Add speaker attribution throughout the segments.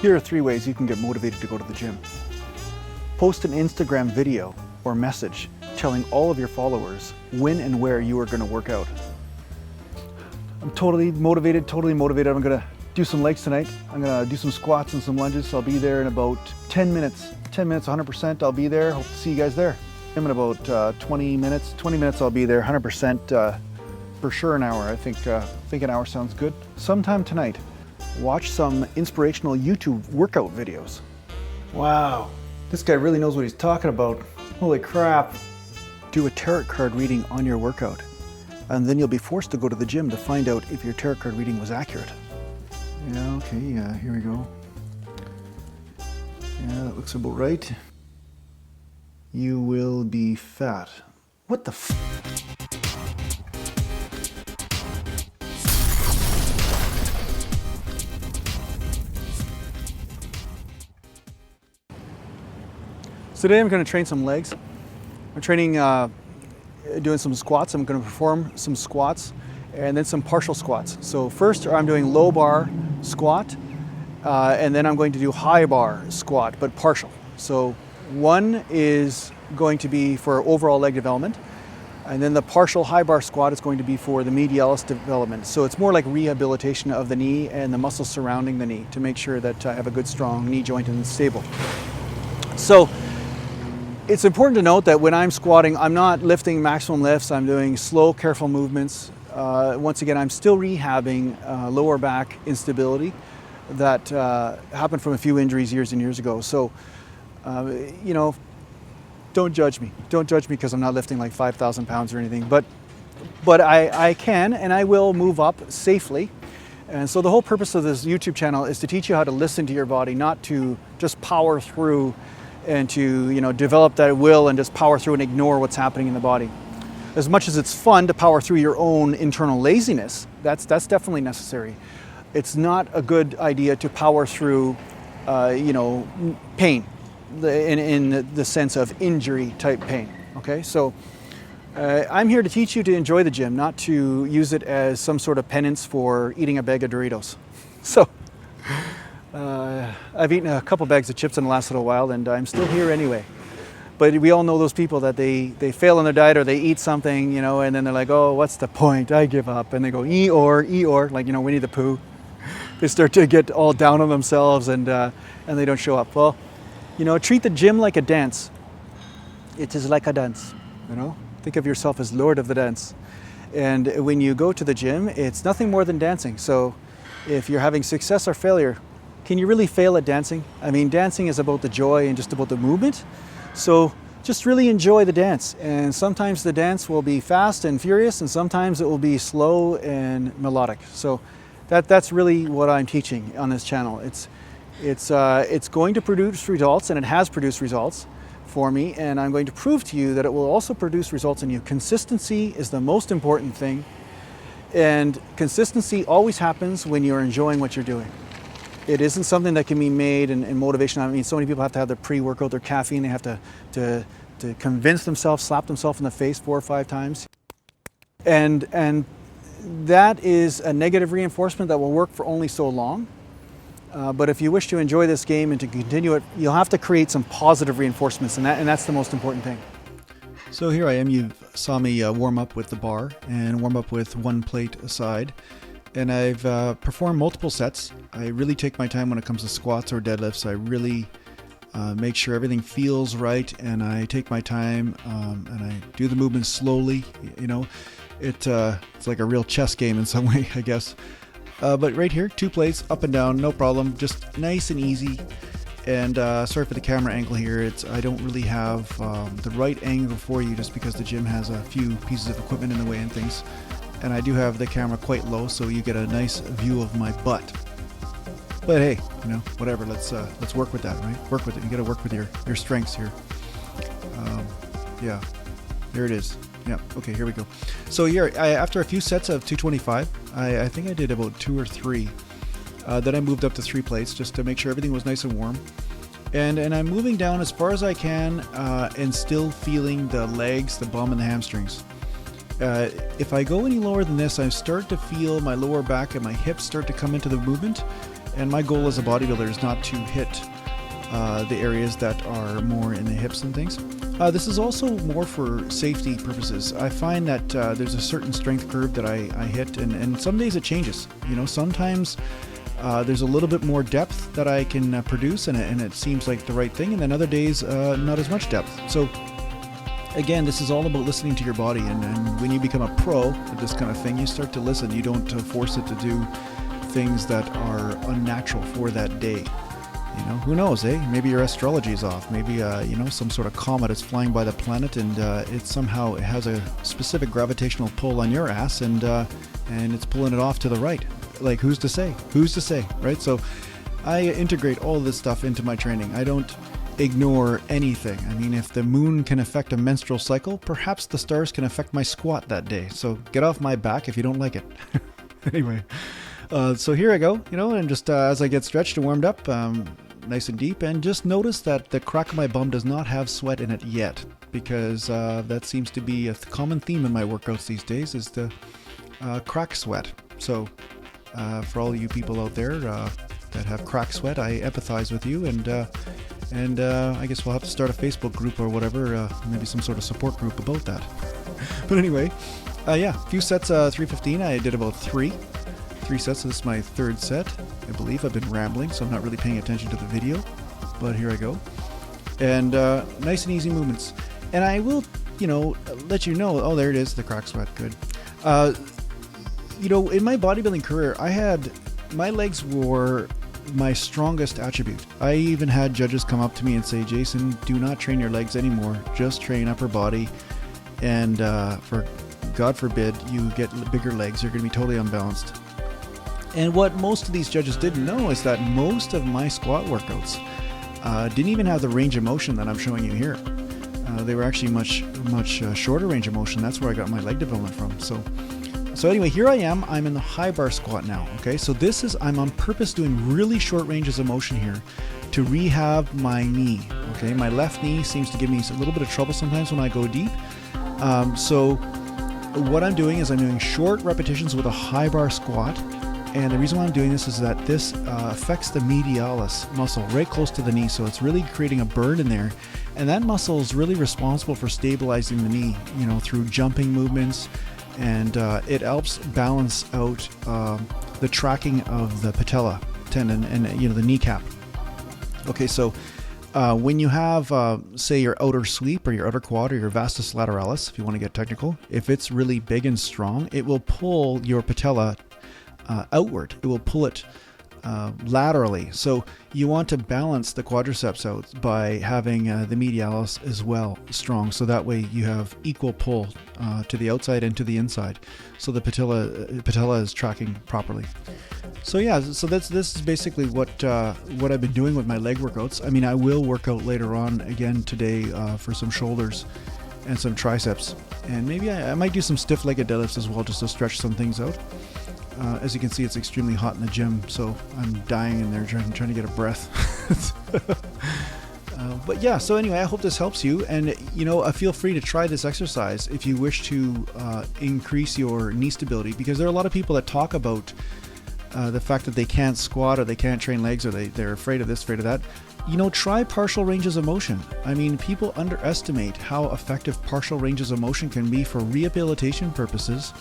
Speaker 1: Here are 3 ways you can get motivated to go to the gym. Post an Instagram video or message telling all of your followers when and where you are going to work out. I'm totally motivated. I'm going to do some legs tonight. I'm going to do some squats and some lunges. I'll be there in about 10 minutes. 10 minutes, 100%. I'll be there. Hope to see you guys there. I'm in about 20 minutes. 20 minutes I'll be there. 100% for sure an hour. I think an hour sounds good. Sometime tonight, watch some inspirational YouTube workout videos. Wow, this guy really knows what he's talking about. Holy crap. Do a tarot card reading on your workout, and then you'll be forced to go to the gym to find out if your tarot card reading was accurate. Yeah, okay, here we go. Yeah, that looks about right. You will be fat. What the f? So today I'm going to train some legs. I'm training, doing some squats. I'm going to perform some squats and then some partial squats. So first I'm doing low bar squat, and then I'm going to do high bar squat, but partial. So one is going to be for overall leg development, and then the partial high bar squat is going to be for the medialis development. So it's more like rehabilitation of the knee and the muscles surrounding the knee to make sure that I have a good strong knee joint and stable. So it's important to note that when I'm squatting, I'm not lifting maximum lifts. I'm doing slow, careful movements. Once again, I'm still rehabbing lower back instability that happened from a few injuries years and years ago. So, you know, don't judge me. Don't judge me because I'm not lifting like 5,000 pounds or anything. But I can and I will move up safely. And so the whole purpose of this YouTube channel is to teach you how to listen to your body, not to just power through and to, you know, develop that will and just power through and ignore what's happening in the body. As much as it's fun to power through your own internal laziness, that's definitely necessary. It's not a good idea to power through, you know, pain, in the sense of injury type pain. Okay, so I'm here to teach you to enjoy the gym, not to use it as some sort of penance for eating a bag of Doritos. So. I've eaten a couple bags of chips in the last little while, and I'm still here anyway. But we all know those people that they fail on their diet or they eat something, you know, and then they're like, oh, what's the point? I give up. And they go, Eeyore, like, you know, Winnie the Pooh. They start to get all down on themselves and they don't show up. Well, you know, treat the gym like a dance. It is like a dance, you know. Think of yourself as Lord of the dance. And when you go to the gym, it's nothing more than dancing. So if you're having success or failure, can you really fail at dancing? I mean, dancing is about the joy and just about the movement. So just really enjoy the dance. And sometimes the dance will be fast and furious, and sometimes it will be slow and melodic. So that's really what I'm teaching on this channel. It's going to produce results, and it has produced results for me. And I'm going to prove to you that it will also produce results in you. Consistency is the most important thing. And consistency always happens when you're enjoying what you're doing. It isn't something that can be made in motivation. I mean, so many people have to have their pre-workout, their caffeine. They have to convince themselves, slap themselves in the face 4 or 5 times. And that is a negative reinforcement that will work for only so long. But if you wish to enjoy this game and to continue it, you'll have to create some positive reinforcements, and that's the most important thing. So here I am. You saw me warm up with the bar and warm up with 1 plate aside. And I've performed multiple sets. I really take my time when it comes to squats or deadlifts. I really make sure everything feels right, and I take my time and I do the movements slowly. You know, it's like a real chess game in some way, I guess. But right here, 2 plates, up and down, no problem, just nice and easy. And sorry for the camera angle here. I don't really have the right angle for you just because the gym has a few pieces of equipment in the way and things. And I do have the camera quite low, so you get a nice view of my butt. But hey, you know, whatever. Let's work with that, right? Work with it. You got to work with your strengths here. Yeah, there it is. Yeah. Okay, here we go. So here, after a few sets of 225, I think I did about 2 or 3. Then I moved up to 3 plates just to make sure everything was nice and warm. And I'm moving down as far as I can, and still feeling the legs, the bum, and the hamstrings. If I go any lower than this, I start to feel my lower back and my hips start to come into the movement, And my goal as a bodybuilder is not to hit the areas that are more in the hips and things. This is also more for safety purposes. I find that there's a certain strength curve that I hit, and some days it changes. You know, sometimes there's a little bit more depth that I can produce, and it seems like the right thing, and then other days not as much depth. So again, this is all about listening to your body, and when you become a pro at this kind of thing, you start to listen. You don't force it to do things that are unnatural for that day. You know, who knows, eh? Maybe your astrology is off. Maybe, you know, some sort of comet is flying by the planet, and it has a specific gravitational pull on your ass, and it's pulling it off to the right. Like, who's to say? Who's to say, right? So I integrate all this stuff into my training. I don't ignore anything. I mean, if the moon can affect a menstrual cycle, perhaps the stars can affect my squat that day. So get off my back if you don't like it. Anyway, so here I go, you know, and just as I get stretched and warmed up, nice and deep, and just notice that the crack of my bum does not have sweat in it yet, because that seems to be a common theme in my workouts these days, is the crack sweat. So for all you people out there that have crack sweat, I empathize with you, and I guess we'll have to start a Facebook group or whatever, maybe some sort of support group about that. But anyway, yeah, a few sets, 315. I did about three sets, so this is my third set, I believe. I've been rambling, so I'm not really paying attention to the video, but here I go. And nice and easy movements. And I will, you know, let you know, oh, there it is, the crack sweat, good. You know, in my bodybuilding career, my legs were my strongest attribute. I even had judges come up to me and say, Jason, do not train your legs anymore, just train upper body, and for God forbid you get bigger legs, you're going to be totally unbalanced. And what most of these judges didn't know is that most of my squat workouts didn't even have the range of motion that I'm showing you here. They were actually much shorter range of motion. That's where I got my leg development from. So anyway, here I am. I'm in the high bar squat now. Okay, so I'm on purpose doing really short ranges of motion here to rehab my knee. Okay, my left knee seems to give me a little bit of trouble sometimes when I go deep. So what I'm doing is I'm doing short repetitions with a high bar squat. And the reason why I'm doing this is that this affects the medialis muscle right close to the knee. So it's really creating a burn in there. And that muscle is really responsible for stabilizing the knee, you know, through jumping movements. And it helps balance out the tracking of the patella tendon and, you know, the kneecap. Okay, so when you have, say, your outer sweep or your outer quad or your vastus lateralis, if you want to get technical, if it's really big and strong, it will pull your patella outward. It will pull it laterally. So you want to balance the quadriceps out by having the medialis as well strong. So that way you have equal pull to the outside and to the inside. So the patella is tracking properly. So yeah, so this is basically what I've been doing with my leg workouts. I mean, I will work out later on again today for some shoulders and some triceps, and maybe I might do some stiff-legged deadlifts as well, just to stretch some things out. As you can see, it's extremely hot in the gym, so I'm dying in there trying to get a breath. But yeah, so anyway, I hope this helps you, and you know, feel free to try this exercise if you wish to increase your knee stability, because there are a lot of people that talk about the fact that they can't squat or they can't train legs or they're afraid of this, afraid of that. You know, try partial ranges of motion. I mean, people underestimate how effective partial ranges of motion can be for rehabilitation purposes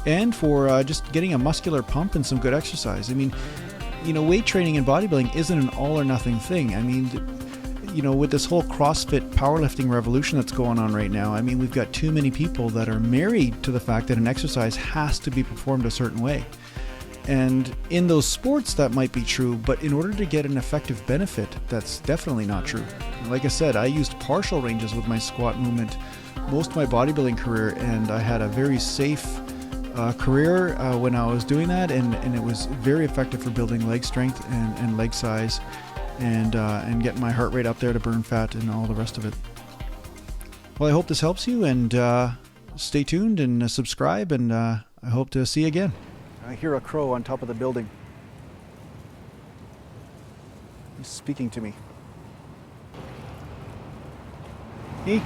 Speaker 1: and for just getting a muscular pump and some good exercise. I mean, you know, weight training and bodybuilding isn't an all or nothing thing. I mean, you know, with this whole CrossFit powerlifting revolution that's going on right now, I mean, we've got too many people that are married to the fact that an exercise has to be performed a certain way. And in those sports that might be true, but in order to get an effective benefit, that's definitely not true. Like I said, I used partial ranges with my squat movement most of my bodybuilding career, and I had a very safe career when I was doing that, and it was very effective for building leg strength and leg size, and getting my heart rate up there to burn fat and all the rest of it. Well, I hope this helps you, and stay tuned and subscribe, and I hope to see you again. I hear a crow on top of the building. He's speaking to me. Hey.